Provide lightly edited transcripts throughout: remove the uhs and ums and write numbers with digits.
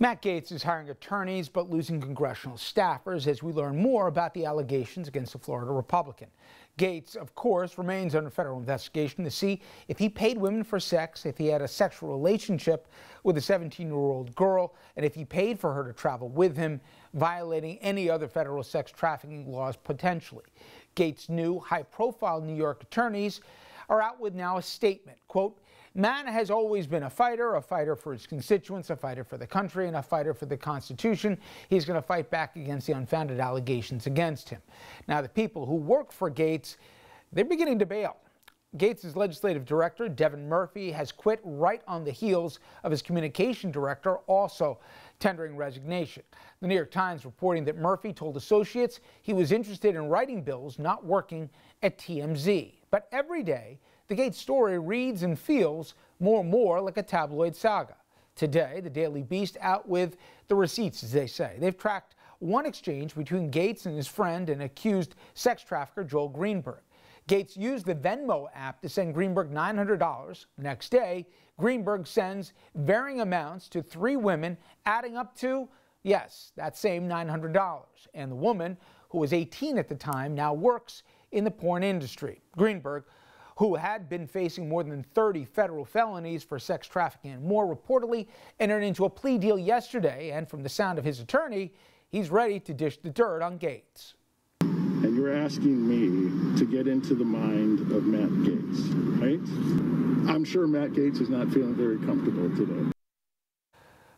Matt Gaetz is hiring attorneys but losing congressional staffers as we learn more about the allegations against the Florida Republican. Gaetz, of course, remains under federal investigation to see if he paid women for sex, if he had a sexual relationship with a 17-year-old girl, and if he paid for her to travel with him, violating any other federal sex trafficking laws potentially. Gaetz' new high-profile New York attorneys are out with now a statement, quote, "Matt has always been a fighter for his constituents, a fighter for the country, and a fighter for the Constitution. He's going to fight back against the unfounded allegations against him." Now, the people who work for Gaetz, they're beginning to bail. Gaetz' legislative director, Devin Murphy, has quit right on the heels of his communication director also tendering resignation. The New York Times reporting that Murphy told associates he was interested in writing bills, not working at TMZ. But every day, the Gaetz story reads and feels more and more like a tabloid saga. Today, the Daily Beast out with the receipts, as they say. They've tracked one exchange between Gaetz and his friend and accused sex trafficker Joel Greenberg. Gaetz used the Venmo app to send Greenberg $900. Next day, Greenberg sends varying amounts to 3 women, adding up to, yes, that same $900. And the woman, who was 18 at the time, now works in the porn industry. Greenberg, who had been facing more than 30 federal felonies for sex trafficking and more, reportedly entered into a plea deal yesterday, and from the sound of his attorney, he's ready to dish the dirt on Gaetz. And you're asking me to get into the mind of Matt Gaetz, right? I'm sure Matt Gaetz is not feeling very comfortable today.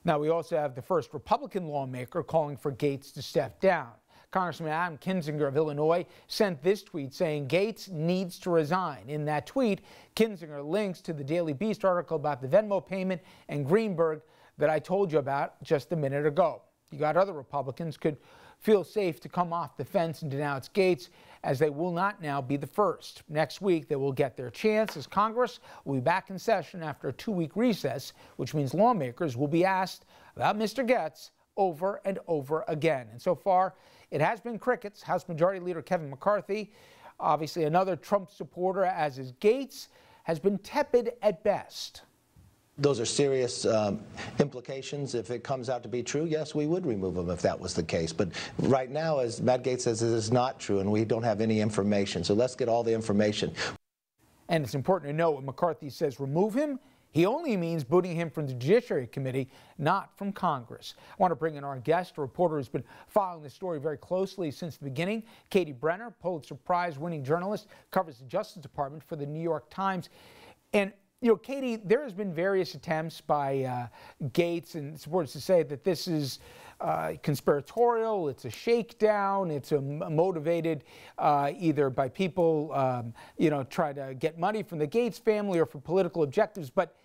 Now, we also have the first Republican lawmaker calling for Gaetz to step down. Congressman Adam Kinzinger of Illinois sent this tweet saying Gaetz needs to resign. In that tweet, Kinzinger links to the Daily Beast article about the Venmo payment and Greenberg that I told you about just a minute ago. You got other Republicans could feel safe to come off the fence and denounce Gaetz, as they will not now be the first. Next week, they will get their chance, as Congress will be back in session after a 2-week recess, which means lawmakers will be asked about Mr. Gaetz over and over again. And so far, it has been crickets. House Majority Leader Kevin McCarthy, obviously another Trump supporter, as is Gaetz, has been tepid at best. Those are serious implications. If it comes out to be true, yes, we would remove him if that was the case. But right now, as Matt Gaetz says, it is not true, and we don't have any information. So let's get all the information. And it's important to note when McCarthy says remove him, he only means booting him from the Judiciary Committee, not from Congress. I want to bring in our guest, a reporter who's been following the story very closely since the beginning. Katie Brenner, Pulitzer Prize-winning journalist, covers the Justice Department for the New York Times. And you know, Katie, there has been various attempts by Gaetz and supporters to say that this is conspiratorial, it's a shakedown, it's motivated either by people, you know, try to get money from the Gaetz family or for political objectives. But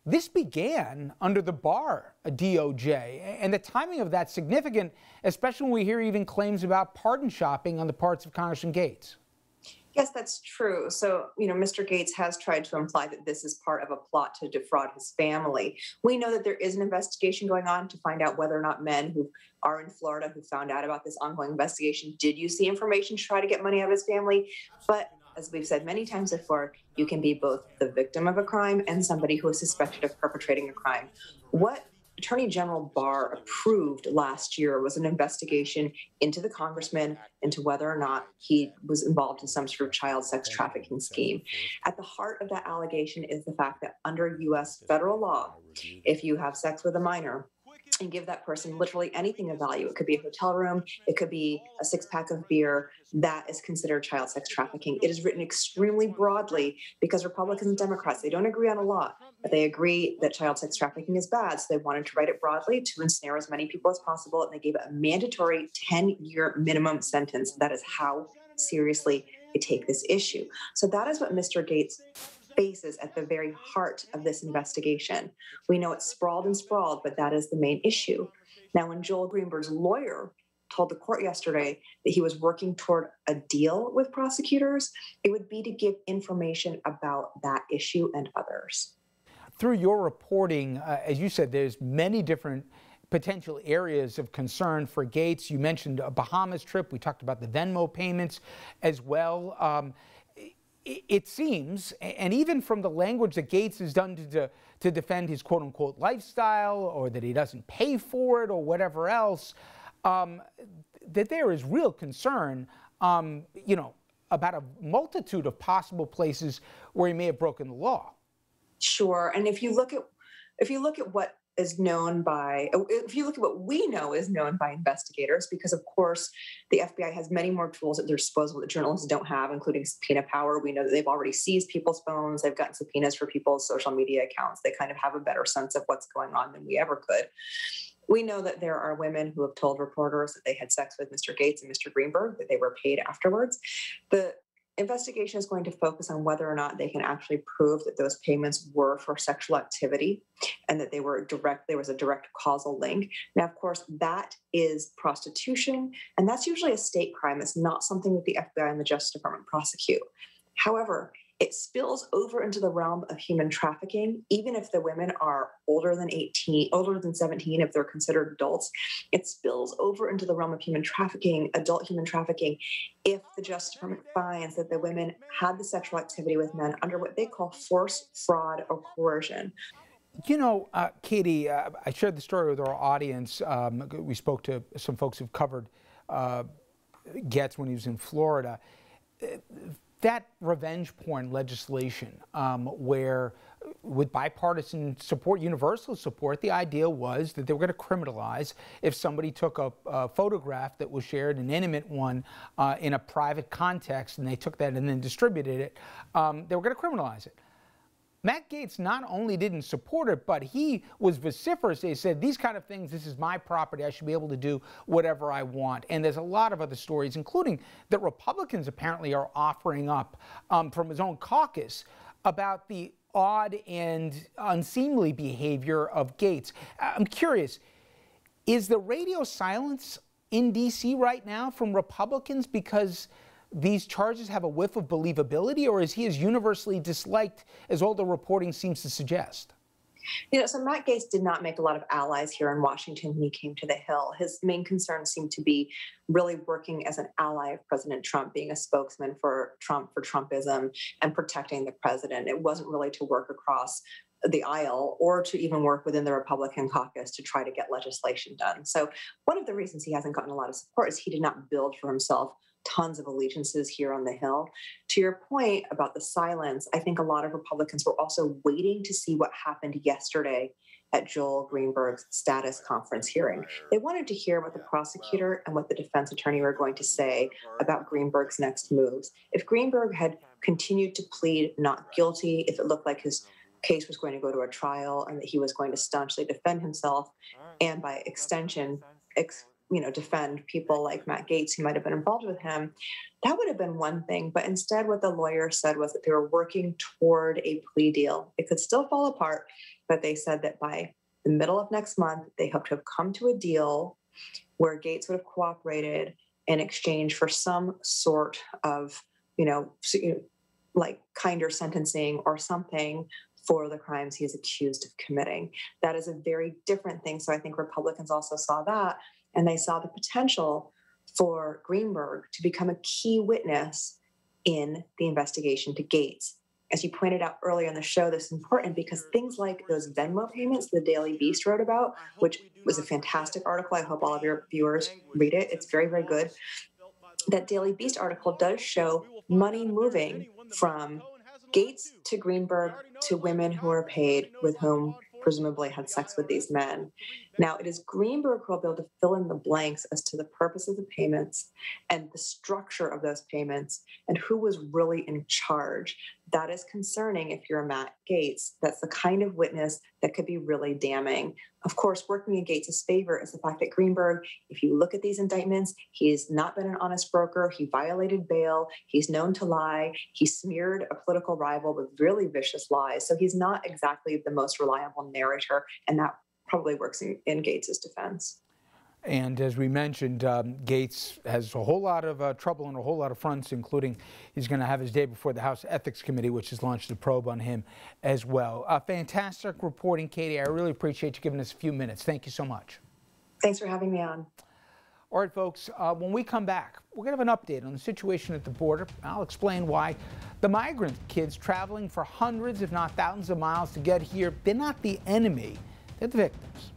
this began under the Barr DOJ, and the timing of that significant, especially when we hear even claims about pardon shopping on the parts of Congressman Gaetz. Yes, that's true. So, you know, Mr. Gaetz has tried to imply that this is part of a plot to defraud his family. We know that there is an investigation going on to find out whether or not men who are in Florida who found out about this ongoing investigation did use the information to try to get money out of his family. But as we've said many times before, you can be both the victim of a crime and somebody who is suspected of perpetrating a crime. What Attorney General Barr approved last year was an investigation into the congressman, into whether or not he was involved in some sort of child sex trafficking scheme. At the heart of that allegation is the fact that under U.S. federal law, if you have sex with a minor and give that person literally anything of value, it could be a hotel room, it could be a 6-pack of beer, that is considered child sex trafficking. It is written extremely broadly because Republicans and Democrats, they don't agree on a lot, but they agree that child sex trafficking is bad. So they wanted to write it broadly to ensnare as many people as possible. And they gave it a mandatory 10-year minimum sentence. That is how seriously they take this issue. So that is what Mr. Gaetz faces at the very heart of this investigation. We know it's sprawled and sprawled, but that is the main issue. Now, when Joel Greenberg's lawyer told the court yesterday that he was working toward a deal with prosecutors, it would be to give information about that issue and others. Through your reporting, as you said, there's many different potential areas of concern for Gaetz. You mentioned a Bahamas trip. We talked about the Venmo payments as well. It seems, and even from the language that Gaetz has done to defend his quote-unquote lifestyle, or that he doesn't pay for it, or whatever else, that there is real concern, about a multitude of possible places where he may have broken the law. Sure, and if you look at what is known by, if you look at what we know is known by investigators, because of course the FBI has many more tools at their disposal that journalists don't have, including subpoena power. We know that they've already seized people's phones. They've gotten subpoenas for people's social media accounts. They kind of have a better sense of what's going on than we ever could. We know that there are women who have told reporters that they had sex with Mr. Gaetz and Mr. Greenberg, that they were paid afterwards. The investigation is going to focus on whether or not they can actually prove that those payments were for sexual activity and that there was a direct causal link. Now, of course, that is prostitution, and that's usually a state crime. It's not something that the FBI and the Justice Department prosecute. However, it spills over into the realm of human trafficking, even if the women are older than 17, if they're considered adults. It spills over into the realm of human trafficking, adult human trafficking, if the Justice Department finds that the women had the sexual activity with men under what they call force, fraud, or coercion. You know, Katie, I shared the story with our audience. We spoke to some folks who've covered Gaetz when he was in Florida. That revenge porn legislation, where with bipartisan support, universal support, the idea was that they were going to criminalize if somebody took a photograph that was shared, an intimate one, in a private context, and they took that and then distributed it, they were going to criminalize it. Matt Gaetz not only didn't support it, but he was vociferous. He said, these kind of things, this is my property. I should be able to do whatever I want. And there's a lot of other stories, including that Republicans apparently are offering up from his own caucus about the odd and unseemly behavior of Gaetz. I'm curious, is the radio silence in D.C. right now from Republicans because these charges have a whiff of believability, or is he as universally disliked as all the reporting seems to suggest? So Matt Gaetz did not make a lot of allies here in Washington when he came to the Hill. His main concern seemed to be really working as an ally of President Trump, being a spokesman for Trump, for Trumpism, and protecting the president. It wasn't really to work across the aisle or to even work within the Republican caucus to try to get legislation done. So one of the reasons he hasn't gotten a lot of support is he did not build for himself tons of allegiances here on the Hill. To your point about the silence, I think a lot of Republicans were also waiting to see what happened yesterday at Joel Greenberg's status conference hearing. They wanted to hear what the prosecutor and what the defense attorney were going to say about Greenberg's next moves. If Greenberg had continued to plead not guilty, if it looked like his case was going to go to a trial and that he was going to staunchly defend himself, and by extension, defend people like Matt Gaetz who might have been involved with him, that would have been one thing. But instead, what the lawyer said was that they were working toward a plea deal. It could still fall apart, but they said that by the middle of next month, they hope to have come to a deal where Gaetz would have cooperated in exchange for some sort of, like kinder sentencing or something for the crimes he is accused of committing. That is a very different thing. So I think Republicans also saw that, and they saw the potential for Greenberg to become a key witness in the investigation to Gaetz. As you pointed out earlier in the show, this is important because things like those Venmo payments the Daily Beast wrote about, which was a fantastic article. I hope all of your viewers read it. It's very, very good. That Daily Beast article does show money moving from Gaetz to Greenberg to women who are paid with whom presumably had sex with these men. Now, it is Greenberg who will be able to fill in the blanks as to the purpose of the payments and the structure of those payments and who was really in charge. That is concerning if you're Matt Gaetz. That's the kind of witness that could be really damning. Of course, working in Gaetz's favor is the fact that Greenberg, if you look at these indictments, he's not been an honest broker. He violated bail. He's known to lie. He smeared a political rival with really vicious lies. So he's not exactly the most reliable narrator, and that probably works in Gaetz's defense. And as we mentioned, Gaetz has a whole lot of trouble on a whole lot of fronts, including he's going to have his day before the House Ethics Committee, which has launched a probe on him as well. Fantastic reporting, Katie. I really appreciate you giving us a few minutes. Thank you so much. Thanks for having me on. All right, folks, when we come back, we're going to have an update on the situation at the border. I'll explain why the migrant kids traveling for hundreds, if not thousands of miles to get here, they're not the enemy, they're the victims.